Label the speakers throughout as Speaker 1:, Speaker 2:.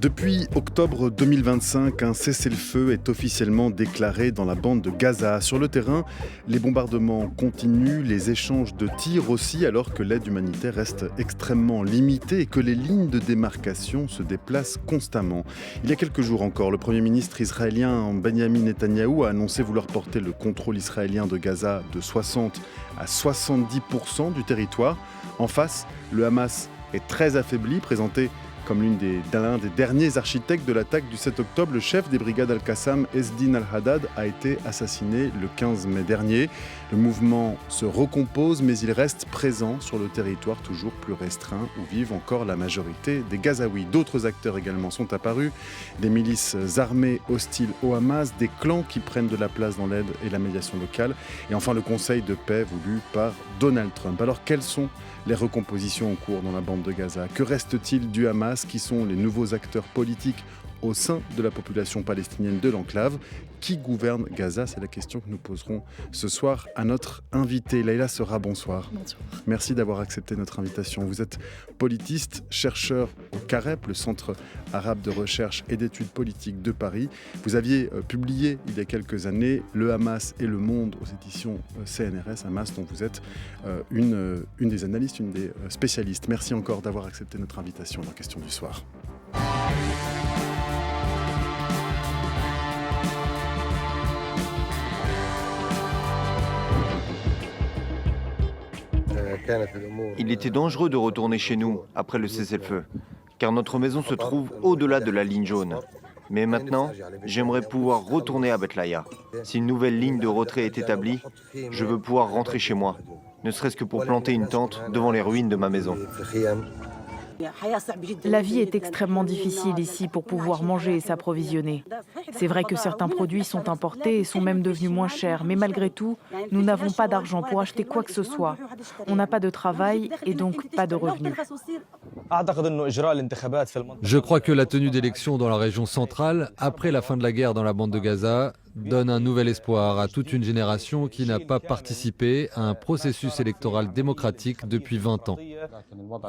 Speaker 1: Depuis octobre 2025, un cessez-le-feu est officiellement déclaré dans la bande de Gaza. Sur le terrain, les bombardements continuent, les échanges de tirs aussi, alors que l'aide humanitaire reste extrêmement limitée et que les lignes de démarcation se déplacent constamment. Il y a quelques jours encore, le Premier ministre israélien Benjamin Netanyahou a annoncé vouloir porter le contrôle israélien de Gaza de 60 à 70% du territoire. En face, le Hamas est très affaibli, présenté comme l'un des derniers architectes de l'attaque du 7 octobre. Le chef des brigades Al-Qassam, Ezdin Al-Haddad, a été assassiné le 15 mai dernier. Le mouvement se recompose, mais il reste présent sur le territoire toujours plus restreint où vivent encore la majorité des Gazaouis. D'autres acteurs également sont apparus, des milices armées hostiles au Hamas, des clans qui prennent de la place dans l'aide et la médiation locale, et enfin le conseil de paix voulu par Donald Trump. Alors quelles sont les recompositions en cours dans la bande de Gaza? Que reste-t-il du Hamas? Qui sont les nouveaux acteurs politiques au sein de la population palestinienne de l'enclave? Qui gouverne Gaza? C'est la question que nous poserons ce soir à notre invité. Leïla Serra, bonsoir.
Speaker 2: Bonsoir.
Speaker 1: Merci d'avoir accepté notre invitation. Vous êtes politiste, chercheur au CAREP, le Centre arabe de recherche et d'études politiques de Paris. Vous aviez publié il y a quelques années Le Hamas et le monde aux éditions CNRS, Hamas dont vous êtes une des analystes, une des spécialistes. Merci encore d'avoir accepté notre invitation dans Question du soir.
Speaker 3: Il était dangereux de retourner chez nous après le cessez-le-feu, car notre maison se trouve au-delà de la ligne jaune. Mais maintenant, j'aimerais pouvoir retourner à Betlaïa. Si une nouvelle ligne de retrait est établie, je veux pouvoir rentrer chez moi, ne serait-ce que pour planter une tente devant les ruines de ma maison.
Speaker 2: La vie est extrêmement difficile ici pour pouvoir manger et s'approvisionner. C'est vrai que certains produits sont importés et sont même devenus moins chers, mais malgré tout, nous n'avons pas d'argent pour acheter quoi que ce soit. On n'a pas de travail et donc pas de revenus.
Speaker 4: Je crois que la tenue d'élections dans la région centrale, après la fin de la guerre dans la bande de Gaza, donne un nouvel espoir à toute une génération qui n'a pas participé à un processus électoral démocratique depuis 20 ans.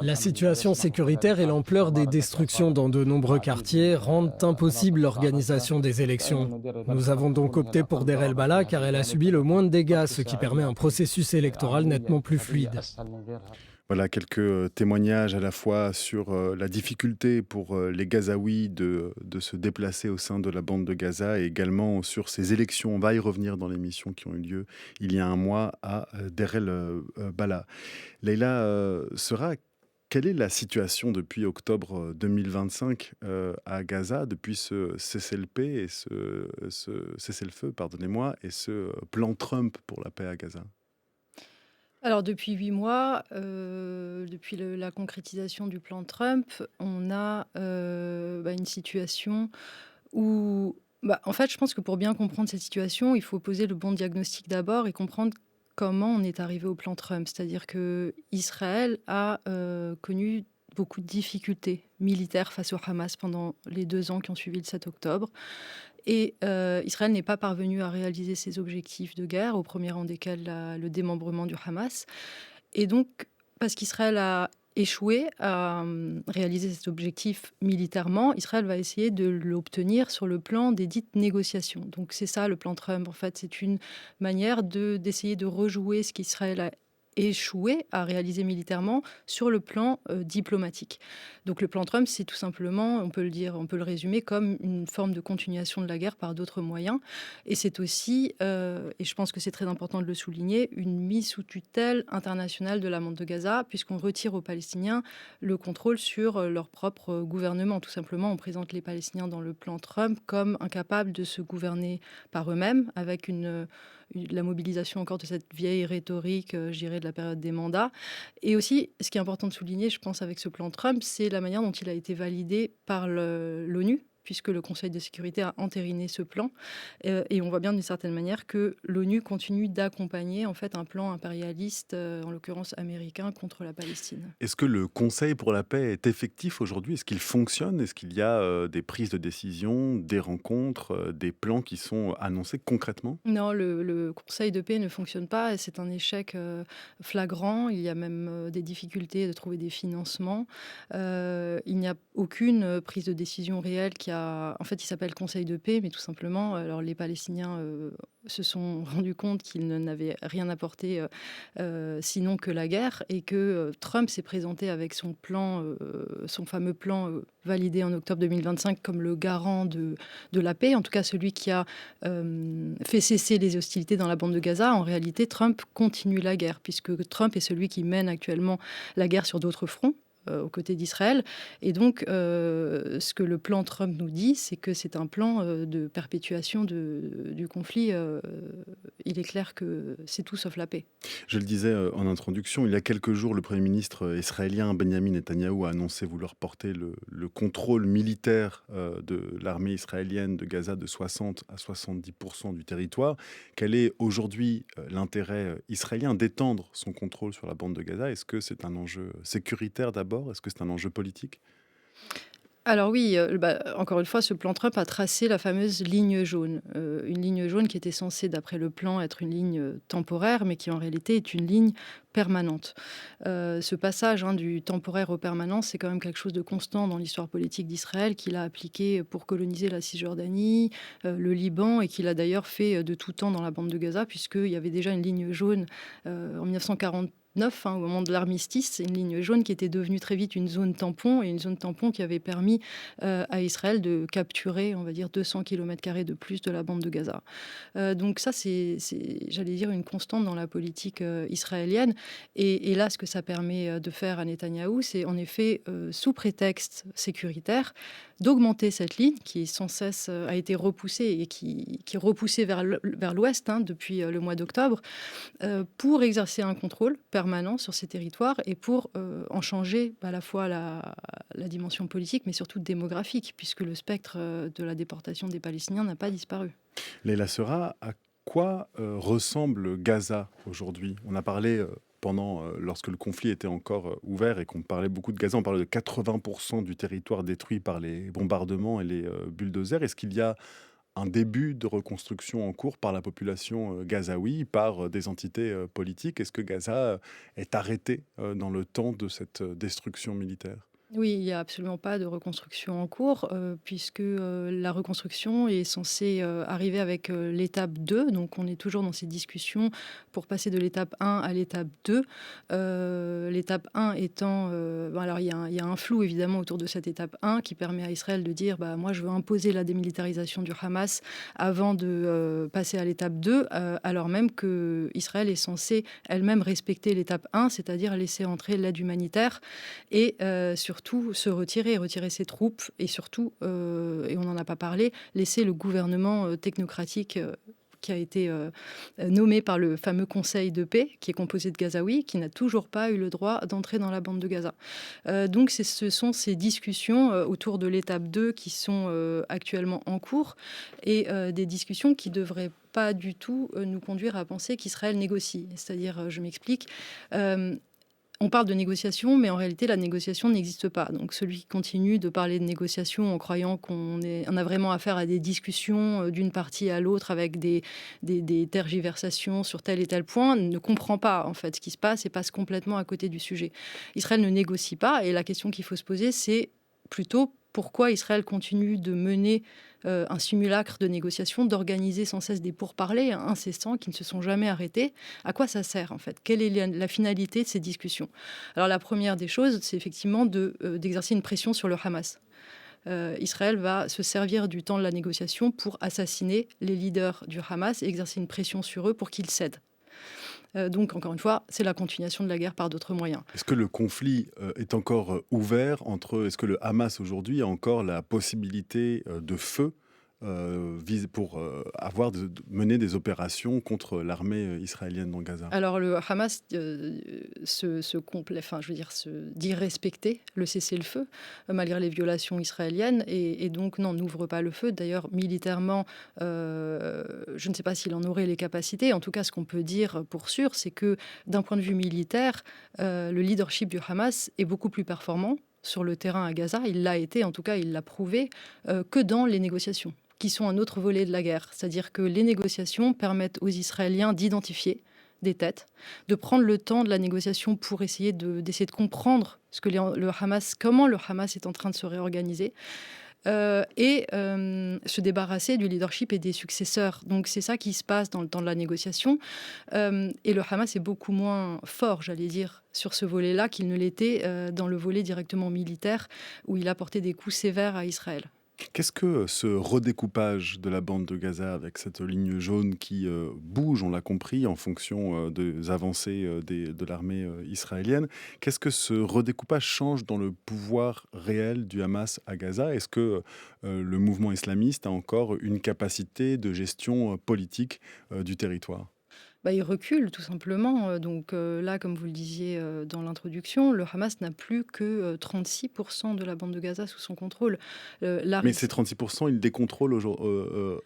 Speaker 5: La situation sécuritaire et l'ampleur des destructions dans de nombreux quartiers rendent impossible l'organisation des élections. Nous avons donc opté pour Deir el-Balah car elle a subi le moins de dégâts, ce qui permet un processus électoral nettement plus fluide.
Speaker 1: Voilà quelques témoignages à la fois sur la difficulté pour les Gazaouis de se déplacer au sein de la bande de Gaza et également sur ces élections. On va y revenir dans l'émission qui ont eu lieu il y a un mois à Deir el-Balah. Leïla Serra, quelle est la situation depuis octobre 2025 à Gaza, depuis ce cessez-le-feu et ce cessez-le-feu, pardonnez-moi, et ce plan Trump pour la paix à Gaza?
Speaker 6: Alors depuis 8 mois, depuis la concrétisation du plan Trump, on a une situation où, en fait, je pense que pour bien comprendre cette situation, il faut poser le bon diagnostic d'abord et comprendre comment on est arrivé au plan Trump. C'est-à-dire que Israël a connu beaucoup de difficultés militaires face au Hamas pendant les 2 ans qui ont suivi le 7 octobre. Et Israël n'est pas parvenu à réaliser ses objectifs de guerre, au premier rang desquels le démembrement du Hamas. Et donc, parce qu'Israël a échoué à réaliser cet objectif militairement, Israël va essayer de l'obtenir sur le plan des dites négociations. Donc c'est ça le plan Trump, en fait. C'est une manière d'essayer de rejouer ce qu'Israël a échoué à réaliser militairement sur le plan diplomatique. Donc le plan Trump, c'est tout simplement, on peut le résumer comme une forme de continuation de la guerre par d'autres moyens. Et c'est aussi, et je pense que c'est très important de le souligner, une mise sous tutelle internationale de la bande de Gaza, puisqu'on retire aux Palestiniens le contrôle sur leur propre gouvernement. Tout simplement, on présente les Palestiniens dans le plan Trump comme incapables de se gouverner par eux-mêmes, avec la mobilisation encore de cette vieille rhétorique, je dirais, de la période des mandats. Et aussi, ce qui est important de souligner, je pense, avec ce plan Trump, c'est la manière dont il a été validé par l'ONU, puisque le Conseil de sécurité a entériné ce plan. Et on voit bien d'une certaine manière que l'ONU continue d'accompagner en fait un plan impérialiste, en l'occurrence américain, contre la Palestine.
Speaker 1: Est-ce que le Conseil pour la paix est effectif aujourd'hui? Est-ce qu'il fonctionne? Est-ce qu'il y a des prises de décision, des rencontres, des plans qui sont annoncés concrètement?
Speaker 6: Non, le Conseil de paix ne fonctionne pas et c'est un échec flagrant. Il y a même des difficultés de trouver des financements. Il n'y a aucune prise de décision réelle qui a... En fait, il s'appelle Conseil de paix, mais tout simplement, alors les Palestiniens se sont rendus compte qu'ils n'avaient rien apporté sinon que la guerre et que Trump s'est présenté avec son plan, son fameux plan validé en octobre 2025 comme le garant de la paix, en tout cas celui qui a fait cesser les hostilités dans la bande de Gaza. En réalité, Trump continue la guerre, puisque Trump est celui qui mène actuellement la guerre sur d'autres fronts aux côtés d'Israël. Et donc, ce que le plan Trump nous dit, c'est que c'est un plan de perpétuation du conflit. Il est clair que c'est tout sauf la paix.
Speaker 1: Je le disais en introduction, il y a quelques jours, le Premier ministre israélien Benjamin Netanyahou a annoncé vouloir porter le contrôle militaire de l'armée israélienne de Gaza de 60 à 70% du territoire. Quel est aujourd'hui l'intérêt israélien d'étendre son contrôle sur la bande de Gaza? Est-ce que c'est un enjeu sécuritaire d'abord? Est-ce que c'est un enjeu politique?
Speaker 6: Alors oui, encore une fois, ce plan Trump a tracé la fameuse ligne jaune. Une ligne jaune qui était censée, d'après le plan, être une ligne temporaire, mais qui en réalité est une ligne permanente. Ce passage du temporaire au permanent, c'est quand même quelque chose de constant dans l'histoire politique d'Israël, qu'il a appliqué pour coloniser la Cisjordanie, le Liban, et qu'il a d'ailleurs fait de tout temps dans la bande de Gaza, puisqu'il y avait déjà une ligne jaune en 1949, au moment de l'armistice. C'est une ligne jaune qui était devenue très vite une zone tampon, et une zone tampon qui avait permis à Israël de capturer, on va dire, 200 km² de plus de la bande de Gaza. Donc ça, c'est, j'allais dire, une constante dans la politique israélienne. Et là, ce que ça permet de faire à Netanyahou, c'est en effet, sous prétexte sécuritaire, d'augmenter cette ligne qui sans cesse a été repoussée et qui est repoussée vers l'ouest depuis le mois d'octobre, pour exercer un contrôle permanent sur ces territoires et pour en changer à la fois la dimension politique, mais surtout démographique, puisque le spectre de la déportation des Palestiniens n'a pas disparu.
Speaker 1: Leila Serra, à quoi ressemble Gaza aujourd'hui? On a parlé lorsque le conflit était encore ouvert et qu'on parlait beaucoup de Gaza, on parlait de 80% du territoire détruit par les bombardements et les bulldozers. Est-ce qu'il y a un début de reconstruction en cours par la population gazaoui, par des entités politiques? Est-ce que Gaza est arrêté dans le temps de cette destruction militaire?
Speaker 6: Oui, il n'y a absolument pas de reconstruction en cours, puisque la reconstruction est censée arriver avec l'étape 2. Donc on est toujours dans ces discussions pour passer de l'étape 1 à l'étape 2. L'étape 1 étant... alors il y a un flou évidemment autour de cette étape 1 qui permet à Israël de dire moi je veux imposer la démilitarisation du Hamas avant de passer à l'étape 2, alors même que Israël est censé elle-même respecter l'étape 1, c'est-à-dire laisser entrer l'aide humanitaire et surtout se retirer ses troupes et surtout, et on n'en a pas parlé, laisser le gouvernement technocratique qui a été nommé par le fameux Conseil de paix, qui est composé de Gazaouis, qui n'a toujours pas eu le droit d'entrer dans la bande de Gaza. Donc ce sont ces discussions autour de l'étape 2 qui sont actuellement en cours, et des discussions qui devraient pas du tout nous conduire à penser qu'Israël négocie. C'est-à-dire, je m'explique... on parle de négociation, mais en réalité, la négociation n'existe pas. Donc, celui qui continue de parler de négociation en croyant qu'on a vraiment affaire à des discussions d'une partie à l'autre avec des tergiversations sur tel et tel point ne comprend pas, en fait, ce qui se passe et passe complètement à côté du sujet. Israël ne négocie pas, et la question qu'il faut se poser, c'est plutôt pourquoi Israël continue de mener un simulacre de négociation, d'organiser sans cesse des pourparlers incessants qui ne se sont jamais arrêtés. À quoi ça sert, en fait? Quelle est la finalité de ces discussions? Alors, la première des choses, c'est effectivement d'exercer une pression sur le Hamas. Israël va se servir du temps de la négociation pour assassiner les leaders du Hamas et exercer une pression sur eux pour qu'ils cèdent. Donc, encore une fois, c'est la continuation de la guerre par d'autres moyens.
Speaker 1: Est-ce que le conflit est encore ouvert est-ce que le Hamas aujourd'hui a encore la possibilité de feu mener des opérations contre l'armée israélienne dans Gaza.
Speaker 6: Alors le Hamas se dit respecter le cessez-le-feu malgré les violations israéliennes et donc non, n'ouvre pas le feu. D'ailleurs, militairement, je ne sais pas s'il en aurait les capacités. En tout cas, ce qu'on peut dire pour sûr, c'est que d'un point de vue militaire, le leadership du Hamas est beaucoup plus performant sur le terrain à Gaza. Il l'a été, en tout cas, il l'a prouvé, que dans les négociations, qui sont un autre volet de la guerre. C'est-à-dire que les négociations permettent aux Israéliens d'identifier des têtes, de prendre le temps de la négociation pour essayer d'essayer de comprendre comment le Hamas est en train de se réorganiser. Se débarrasser du leadership et des successeurs. Donc c'est ça qui se passe dans le temps de la négociation. Et le Hamas est beaucoup moins fort, j'allais dire, sur ce volet-là qu'il ne l'était dans le volet directement militaire, où il a porté des coups sévères à Israël.
Speaker 1: Qu'est-ce que ce redécoupage de la bande de Gaza avec cette ligne jaune qui bouge, on l'a compris, en fonction des avancées de l'armée israélienne, qu'est-ce que ce redécoupage change dans le pouvoir réel du Hamas à Gaza? Est-ce que le mouvement islamiste a encore une capacité de gestion politique du territoire?
Speaker 6: Il recule tout simplement. Donc là, comme vous le disiez dans l'introduction, le Hamas n'a plus que 36% de la bande de Gaza sous son contrôle.
Speaker 1: Mais ces 36%, il les contrôle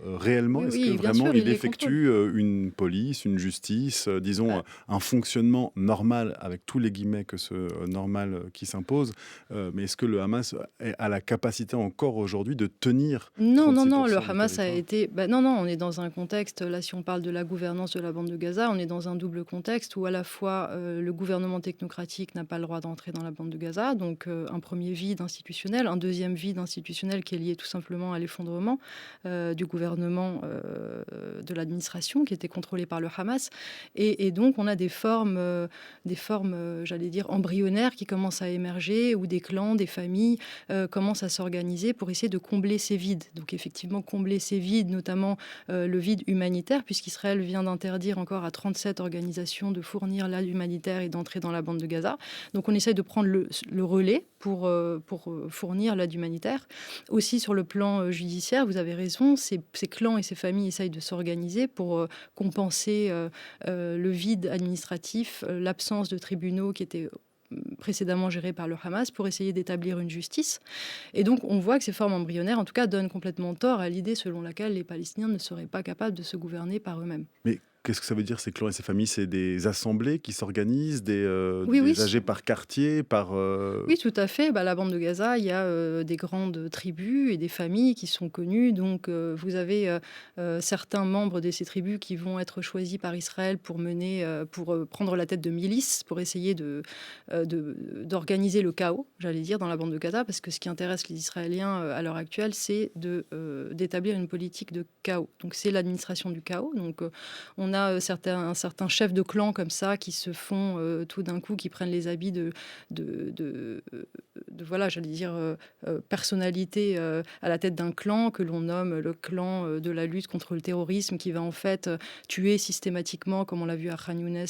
Speaker 1: réellement?
Speaker 6: Oui,
Speaker 1: Est-ce
Speaker 6: oui,
Speaker 1: que
Speaker 6: bien
Speaker 1: vraiment
Speaker 6: sûr,
Speaker 1: il
Speaker 6: les
Speaker 1: effectue une police, une justice, un fonctionnement normal, avec tous les guillemets que ce normal qui s'impose? Mais est-ce que le Hamas a la capacité encore aujourd'hui de tenir
Speaker 6: Non,
Speaker 1: 36%
Speaker 6: le
Speaker 1: du
Speaker 6: Hamas a
Speaker 1: territoire?
Speaker 6: été... non, on est dans un contexte, là si on parle de la gouvernance de la bande de Gaza, on est dans un double contexte où à la fois le gouvernement technocratique n'a pas le droit d'entrer dans la bande de Gaza, donc un premier vide institutionnel, un deuxième vide institutionnel qui est lié tout simplement à l'effondrement du gouvernement de l'administration qui était contrôlé par le Hamas. Et donc on a des formes j'allais dire, embryonnaires qui commencent à émerger, où des clans, des familles commencent à s'organiser pour essayer de combler ces vides. Donc effectivement, combler ces vides, notamment le vide humanitaire, puisqu'Israël vient d'interdire encore à 37 organisations de fournir l'aide humanitaire et d'entrer dans la bande de Gaza. Donc on essaye de prendre le relais pour fournir l'aide humanitaire. Aussi sur le plan judiciaire, vous avez raison, ces clans et ces familles essayent de s'organiser pour compenser le vide administratif, l'absence de tribunaux qui étaient précédemment gérés par le Hamas pour essayer d'établir une justice. Et donc on voit que ces formes embryonnaires, en tout cas, donnent complètement tort à l'idée selon laquelle les Palestiniens ne seraient pas capables de se gouverner par eux-mêmes.
Speaker 1: Mais qu'est-ce que ça veut dire, ces clans et ces familles? C'est des assemblées qui s'organisent,
Speaker 6: Oui,
Speaker 1: des AG par quartier,
Speaker 6: Oui, tout à fait. La bande de Gaza, il y a des grandes tribus et des familles qui sont connues. Donc, vous avez certains membres de ces tribus qui vont être choisis par Israël pour prendre la tête de milices, pour essayer d'organiser le chaos, j'allais dire, dans la bande de Gaza. Parce que ce qui intéresse les Israéliens à l'heure actuelle, c'est d'établir une politique de chaos. Donc, c'est l'administration du chaos. Donc, on a certains chefs de clan comme ça qui se font tout d'un coup, qui prennent les habits de j'allais dire, personnalité à la tête d'un clan que l'on nomme le clan de la lutte contre le terrorisme, qui va en fait tuer systématiquement, comme on l'a vu à Khan Younes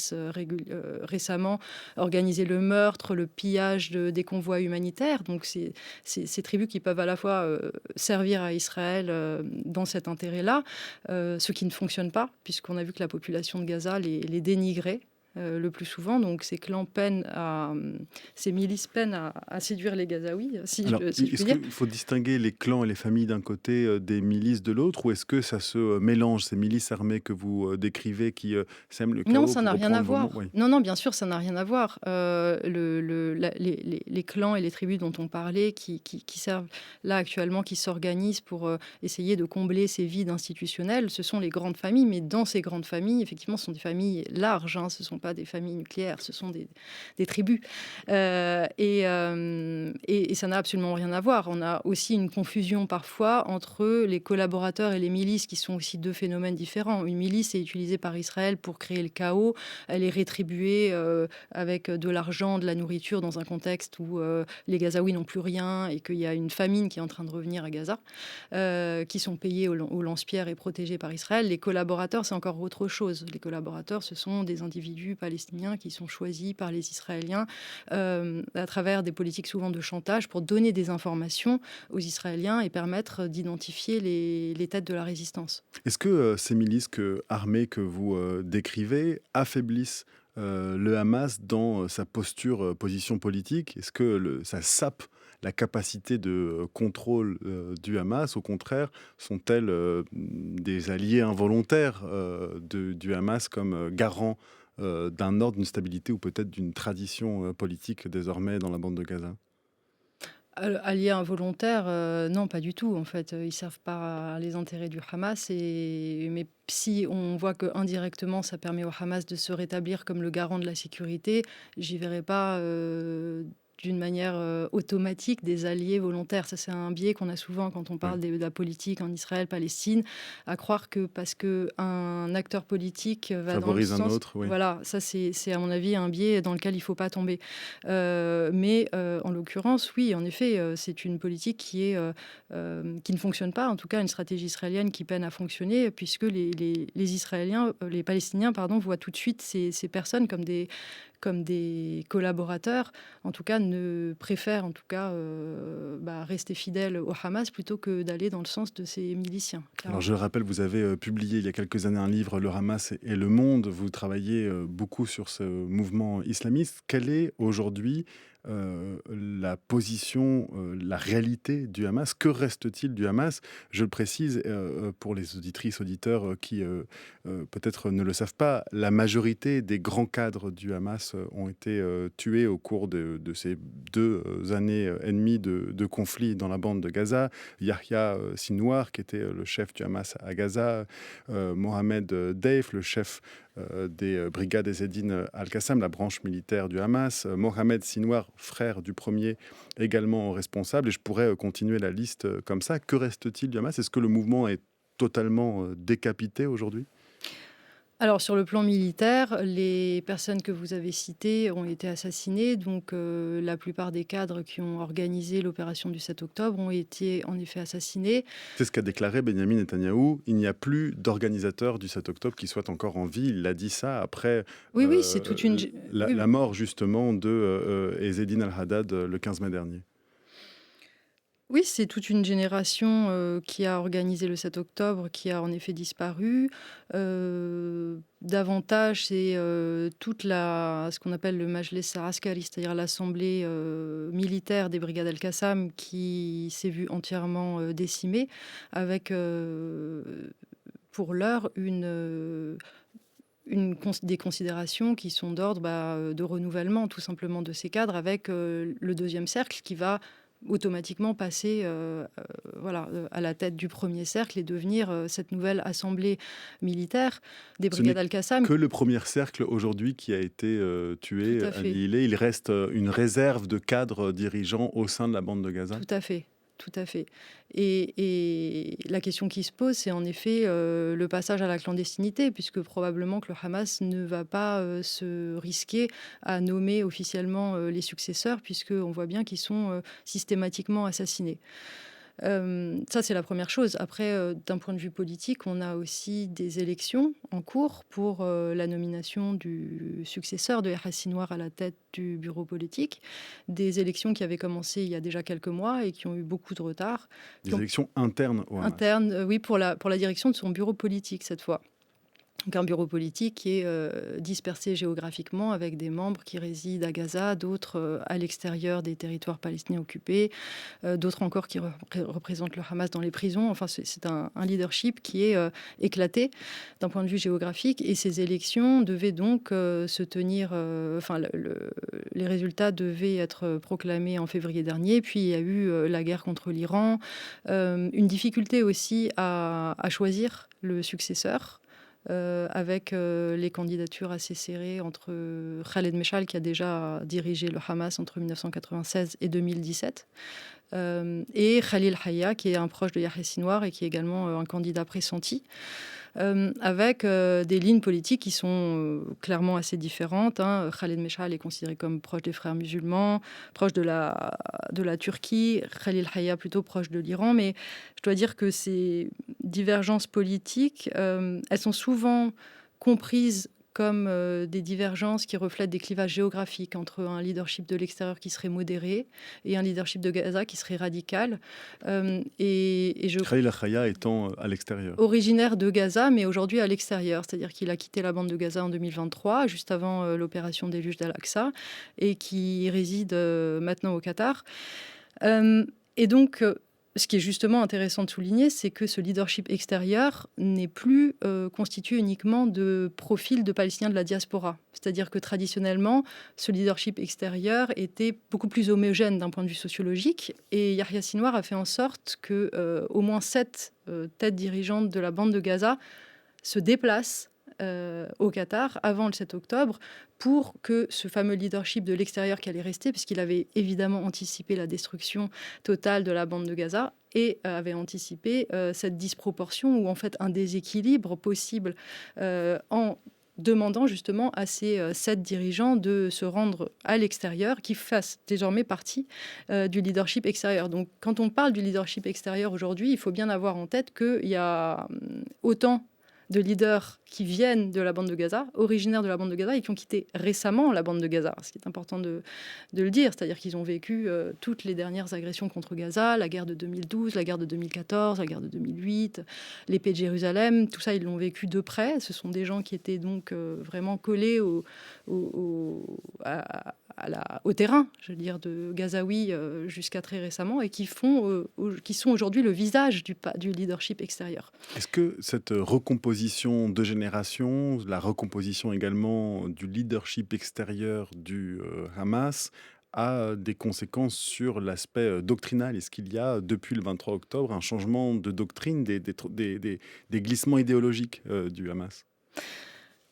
Speaker 6: récemment, organiser le meurtre, le pillage des convois humanitaires. Donc c'est ces tribus qui peuvent à la fois servir à Israël dans cet intérêt-là, ce qui ne fonctionne pas, puisqu'on a vu que la population de Gaza les dénigrait le plus souvent. Donc ces milices peinent à séduire les Gazaouis, si je puis dire.
Speaker 1: Il faut distinguer les clans et les familles d'un côté des milices de l'autre, ou est-ce que ça se mélange, ces milices armées que vous décrivez qui sèment le chaos?
Speaker 6: Non, ça n'a rien à voir.
Speaker 1: Oui.
Speaker 6: Non, bien sûr, ça n'a rien à voir. Les clans et les tribus dont on parlait, qui servent là actuellement, qui s'organisent pour essayer de combler ces vides institutionnels, ce sont les grandes familles. Mais dans ces grandes familles, effectivement, ce sont des familles larges. Ce ne sont pas des familles nucléaires, ce sont des tribus. Et ça n'a absolument rien à voir. On a aussi une confusion parfois entre les collaborateurs et les milices, qui sont aussi deux phénomènes différents. Une milice est utilisée par Israël pour créer le chaos. Elle est rétribuée avec de l'argent, de la nourriture, dans un contexte où les Gazaouis n'ont plus rien et qu'il y a une famine qui est en train de revenir à Gaza, qui sont payés au lance-pierre et protégés par Israël. Les collaborateurs, c'est encore autre chose. Les collaborateurs, ce sont des individus individus palestiniens qui sont choisis par les Israéliens à travers des politiques souvent de chantage pour donner des informations aux Israéliens et permettre d'identifier les têtes de la résistance.
Speaker 1: Est-ce que ces milices armées que vous décrivez affaiblissent le Hamas dans sa position politique? Est-ce que ça sape la capacité de contrôle du Hamas? Au contraire, sont-elles des alliés involontaires du Hamas comme garant d'un ordre, d'une stabilité ou peut-être d'une tradition politique désormais dans la bande de Gaza?
Speaker 6: Alliés involontaires, non, pas du tout. En fait, ils servent pas les intérêts du Hamas. Mais si on voit que indirectement, ça permet au Hamas de se rétablir comme le garant de la sécurité, j'y verrai pas d'une manière automatique des alliés volontaires. Ça, c'est un biais qu'on a souvent quand on parle de la politique en Israël-Palestine, à croire que parce qu'un acteur politique va
Speaker 1: favorise
Speaker 6: dans le sens...
Speaker 1: un autre, oui.
Speaker 6: Voilà, ça, c'est à mon avis un biais dans lequel il ne faut pas tomber. Mais en l'occurrence, oui, en effet, c'est une politique qui ne fonctionne pas, en tout cas une stratégie israélienne qui peine à fonctionner, puisque les Israéliens, les Palestiniens, voient tout de suite ces personnes comme des collaborateurs, en tout cas, préfèrent rester fidèles au Hamas plutôt que d'aller dans le sens de ces miliciens. Clairement.
Speaker 1: Alors je le rappelle, vous avez publié il y a quelques années un livre, Le Hamas et le monde. Vous travaillez beaucoup sur ce mouvement islamiste. Quelle est aujourd'hui la position, la réalité du Hamas? Que reste-t-il du Hamas? Je le précise pour les auditrices, auditeurs qui peut-être ne le savent pas, la majorité des grands cadres du Hamas ont été tués au cours de ces 2 années et demie de conflit dans la bande de Gaza. Yahya Sinwar, qui était le chef du Hamas à Gaza, Mohamed Deif, le chef des brigades Ezzedine Al-Qassam, la branche militaire du Hamas, Mohamed Sinwar, frère du premier, également responsable, et je pourrais continuer la liste comme ça. Que reste-t-il du Hamas? Est-ce que le mouvement est totalement décapité aujourd'hui?
Speaker 6: Alors, sur le plan militaire, les personnes que vous avez citées ont été assassinées. Donc, la plupart des cadres qui ont organisé l'opération du 7 octobre ont été en effet assassinés.
Speaker 1: C'est ce qu'a déclaré Benyamin Netanyahou. Il n'y a plus d'organisateur du 7 octobre qui soit encore en vie. Il a dit ça après
Speaker 6: Oui, c'est toute une...
Speaker 1: la mort justement de Ezzedine Al-Haddad le 15 mai dernier.
Speaker 6: Oui, c'est toute une génération qui a organisé le 7 octobre, qui a en effet disparu. Davantage, c'est ce qu'on appelle le Majlis Askari, c'est-à-dire l'assemblée militaire des brigades Al-Qassam, qui s'est vue entièrement décimée, avec pour l'heure des considérations qui sont d'ordre de renouvellement, tout simplement, de ces cadres, avec le deuxième cercle qui va automatiquement passer à la tête du premier cercle et devenir cette nouvelle assemblée militaire des brigades Al-Qassam.
Speaker 1: Que le premier cercle aujourd'hui qui a été tué, annihilé, il reste une réserve de cadres dirigeants au sein de la bande de Gaza?
Speaker 6: Tout à fait. Et la question qui se pose, c'est en effet le passage à la clandestinité, puisque probablement que le Hamas ne va pas se risquer à nommer officiellement les successeurs, puisqu'on voit bien qu'ils sont systématiquement assassinés. Ça, c'est la première chose. Après, d'un point de vue politique, on a aussi des élections en cours pour la nomination du successeur de Yahya Sinwar à la tête du bureau politique. Des élections qui avaient commencé il y a déjà quelques mois et qui ont eu beaucoup de retard.
Speaker 1: Des élections internes au Hamas.
Speaker 6: Internes, oui, pour la direction de son bureau politique cette fois. Donc un bureau politique qui est dispersé géographiquement avec des membres qui résident à Gaza, d'autres à l'extérieur des territoires palestiniens occupés, d'autres encore qui représentent le Hamas dans les prisons. Enfin, c'est un leadership qui est éclaté d'un point de vue géographique. Et ces élections devaient donc se tenir... les résultats devaient être proclamés en février dernier. Puis il y a eu la guerre contre l'Iran. Une difficulté aussi à choisir le successeur. Avec les candidatures assez serrées entre Khaled Meshal, qui a déjà dirigé le Hamas entre 1996 et 2017, et Khalil Haya, qui est un proche de Yahya Sinwar et qui est également un candidat pressenti, avec des lignes politiques qui sont clairement assez différentes. Khaled Meshal est considéré comme proche des frères musulmans, proche de la Turquie, Khalil Haya plutôt proche de l'Iran, mais je dois dire que ces divergences politiques, elles sont souvent comprises comme des divergences qui reflètent des clivages géographiques entre un leadership de l'extérieur qui serait modéré et un leadership de Gaza qui serait radical.
Speaker 1: Khalil Al-Khaya étant à l'extérieur.
Speaker 6: Originaire de Gaza, mais aujourd'hui à l'extérieur. C'est-à-dire qu'il a quitté la bande de Gaza en 2023, juste avant l'opération déluge d'Al-Aqsa, et qui réside maintenant au Qatar. Et donc, ce qui est justement intéressant de souligner, c'est que ce leadership extérieur n'est plus constitué uniquement de profils de Palestiniens de la diaspora. C'est-à-dire que traditionnellement, ce leadership extérieur était beaucoup plus homogène d'un point de vue sociologique. Et Yahya Sinwar a fait en sorte que au moins 7 têtes dirigeantes de la bande de Gaza se déplacent au Qatar avant le 7 octobre pour que ce fameux leadership de l'extérieur qui allait rester, puisqu'il avait évidemment anticipé la destruction totale de la bande de Gaza et avait anticipé cette disproportion ou en fait un déséquilibre possible en demandant justement à ces 7 dirigeants de se rendre à l'extérieur, qui fassent désormais partie du leadership extérieur. Donc quand on parle du leadership extérieur aujourd'hui, il faut bien avoir en tête qu'il y a autant de leaders qui viennent de la bande de Gaza, originaires de la bande de Gaza, et qui ont quitté récemment la bande de Gaza, ce qui est important de le dire, c'est-à-dire qu'ils ont vécu toutes les dernières agressions contre Gaza, la guerre de 2012, la guerre de 2014, la guerre de 2008, l'épée de Jérusalem, tout ça, ils l'ont vécu de près. Ce sont des gens qui étaient donc vraiment collés au terrain, je veux dire, de Gazaoui jusqu'à très récemment, et qui sont aujourd'hui le visage du leadership extérieur.
Speaker 1: Est-ce que cette recomposition de génération, la recomposition également du leadership extérieur du Hamas a des conséquences sur l'aspect doctrinal? Est-ce qu'il y a, depuis le 23 octobre, un changement de doctrine, des glissements idéologiques du Hamas?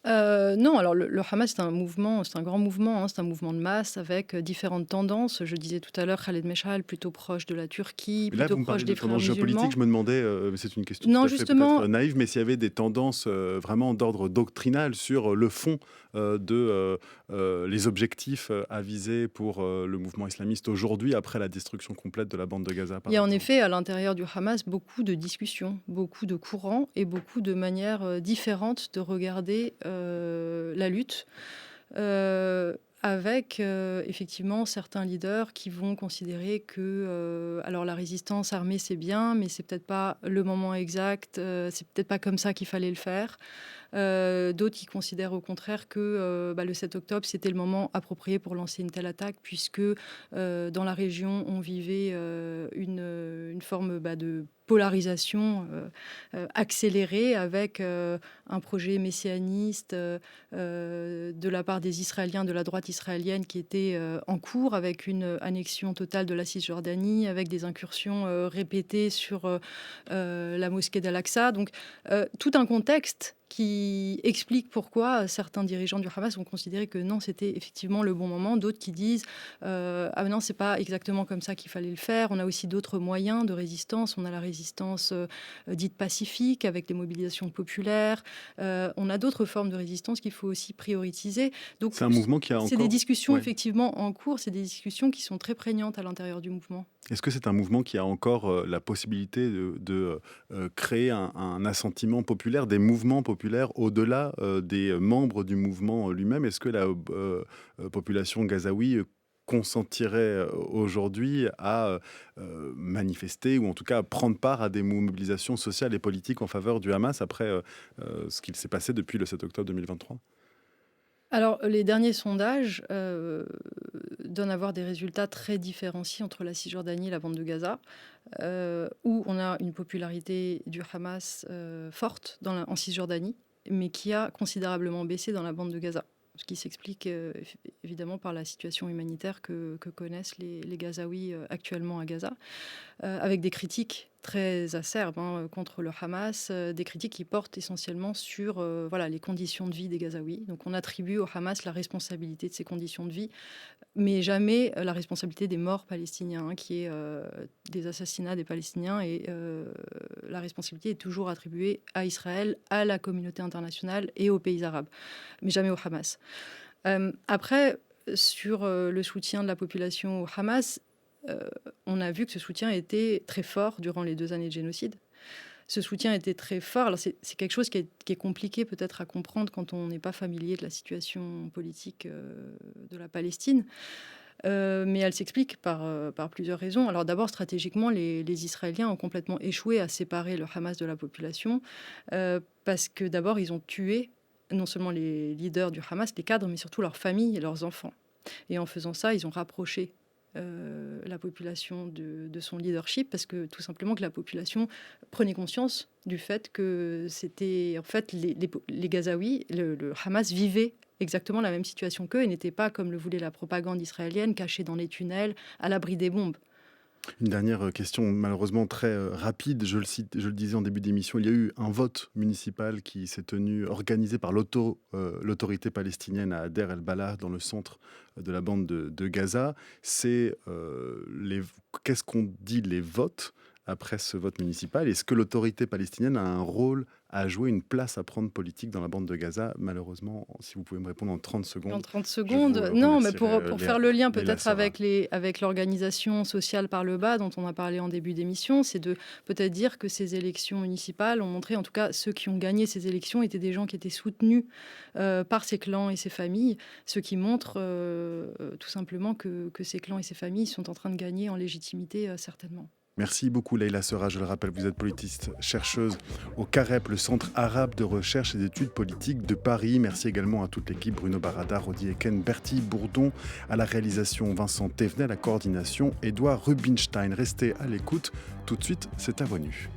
Speaker 6: Non, alors le Hamas, c'est un mouvement, c'est un grand mouvement, c'est un mouvement de masse avec différentes tendances. Je disais tout à l'heure, Khaled Meshal, plutôt proche de la Turquie,
Speaker 1: Là,
Speaker 6: plutôt
Speaker 1: vous me
Speaker 6: proche
Speaker 1: parlez
Speaker 6: des
Speaker 1: de
Speaker 6: frères
Speaker 1: tendances
Speaker 6: musulmans.
Speaker 1: géopolitiques. Je me demandais, c'est une question
Speaker 6: Non,
Speaker 1: tout à fait
Speaker 6: justement,
Speaker 1: peut-être naïve, mais s'il y avait des tendances vraiment d'ordre doctrinal sur le fond de les objectifs à viser pour le mouvement islamiste aujourd'hui, après la destruction complète de la bande de Gaza, par
Speaker 6: il y a en
Speaker 1: exemple.
Speaker 6: effet à l'intérieur du Hamas beaucoup de discussions, beaucoup de courants et beaucoup de manières différentes de regarder la lutte. Avec effectivement certains leaders qui vont considérer que alors la résistance armée c'est bien, mais c'est peut-être pas le moment exact, c'est peut-être pas comme ça qu'il fallait le faire. D'autres qui considèrent au contraire que le 7 octobre c'était le moment approprié pour lancer une telle attaque, puisque dans la région on vivait une forme de polarisation accélérée avec un projet messianiste de la part des Israéliens, de la droite israélienne qui était en cours, avec une annexion totale de la Cisjordanie, avec des incursions répétées sur la mosquée d'Al-Aqsa. Donc tout un contexte qui explique pourquoi certains dirigeants du Hamas ont considéré que non, c'était effectivement le bon moment. D'autres qui disent ah non, c'est pas exactement comme ça qu'il fallait le faire. On a aussi d'autres moyens de résistance. On a la résistance dite pacifique avec les mobilisations populaires. On a d'autres formes de résistance qu'il faut aussi prioriser. Donc
Speaker 1: c'est un mouvement qui a encore...
Speaker 6: C'est des discussions
Speaker 1: Ouais.
Speaker 6: effectivement en cours. C'est des discussions qui sont très prégnantes à l'intérieur du mouvement.
Speaker 1: Est-ce que c'est un mouvement qui a encore la possibilité de créer un assentiment populaire, des mouvements populaires au-delà des membres du mouvement lui-même? Est-ce que la population gazaoui consentirait aujourd'hui à manifester ou en tout cas à prendre part à des mobilisations sociales et politiques en faveur du Hamas après ce qu'il s'est passé depuis le 7 octobre 2023?
Speaker 6: Alors, les derniers sondages donnent à voir des résultats très différenciés entre la Cisjordanie et la bande de Gaza, où on a une popularité du Hamas forte en Cisjordanie, mais qui a considérablement baissé dans la bande de Gaza. Ce qui s'explique évidemment par la situation humanitaire que connaissent les Gazaouis actuellement à Gaza, avec des critiques très acerbes contre le Hamas, des critiques qui portent essentiellement sur les conditions de vie des Gazaouis. Donc on attribue au Hamas la responsabilité de ces conditions de vie, mais jamais la responsabilité des morts palestiniens, qui est des assassinats des Palestiniens, et la responsabilité est toujours attribuée à Israël, à la communauté internationale et aux pays arabes, mais jamais au Hamas. Après, sur le soutien de la population au Hamas, on a vu que ce soutien était très fort durant les 2 années de génocide. ce soutien était très fort. Alors c'est quelque chose qui est compliqué peut-être à comprendre quand on n'est pas familier de la situation politique de la Palestine. Mais elle s'explique par plusieurs raisons. Alors d'abord, stratégiquement, les Israéliens ont complètement échoué à séparer le Hamas de la population parce que d'abord, ils ont tué non seulement les leaders du Hamas, les cadres, mais surtout leurs familles et leurs enfants. Et en faisant ça, ils ont rapproché la population de son leadership parce que tout simplement que la population prenait conscience du fait que c'était en fait les Gazaouis, le Hamas vivait exactement la même situation qu'eux et n'était pas, comme le voulait la propagande israélienne, caché dans les tunnels, à l'abri des bombes.
Speaker 1: Une dernière question, malheureusement très rapide, je le disais en début d'émission, il y a eu un vote municipal qui s'est tenu, organisé par l'autorité palestinienne à Deir el-Balah, dans le centre de la bande de Gaza. Qu'est-ce qu'on dit les votes après ce vote municipal? Est-ce que l'autorité palestinienne a un rôle à jouer, une place à prendre politique dans la bande de Gaza? Malheureusement, si vous pouvez me répondre en 30 secondes.
Speaker 6: En 30 secondes, non, mais pour faire le lien peut-être avec l'organisation sociale par le bas dont on a parlé en début d'émission, c'est de peut-être dire que ces élections municipales ont montré, en tout cas ceux qui ont gagné ces élections étaient des gens qui étaient soutenus par ces clans et ces familles, ce qui montre tout simplement que ces clans et ces familles sont en train de gagner en légitimité certainement.
Speaker 1: Merci beaucoup Leïla Serra, je le rappelle, vous êtes politiste, chercheuse au CAREP, le Centre arabe de recherche et d'études politiques de Paris. Merci également à toute l'équipe, Bruno Barada, Rodi Eken, Bertie Bourdon, à la réalisation Vincent Thévenet, à la coordination Édouard Rubinstein. Restez à l'écoute, tout de suite c'est à vos nus.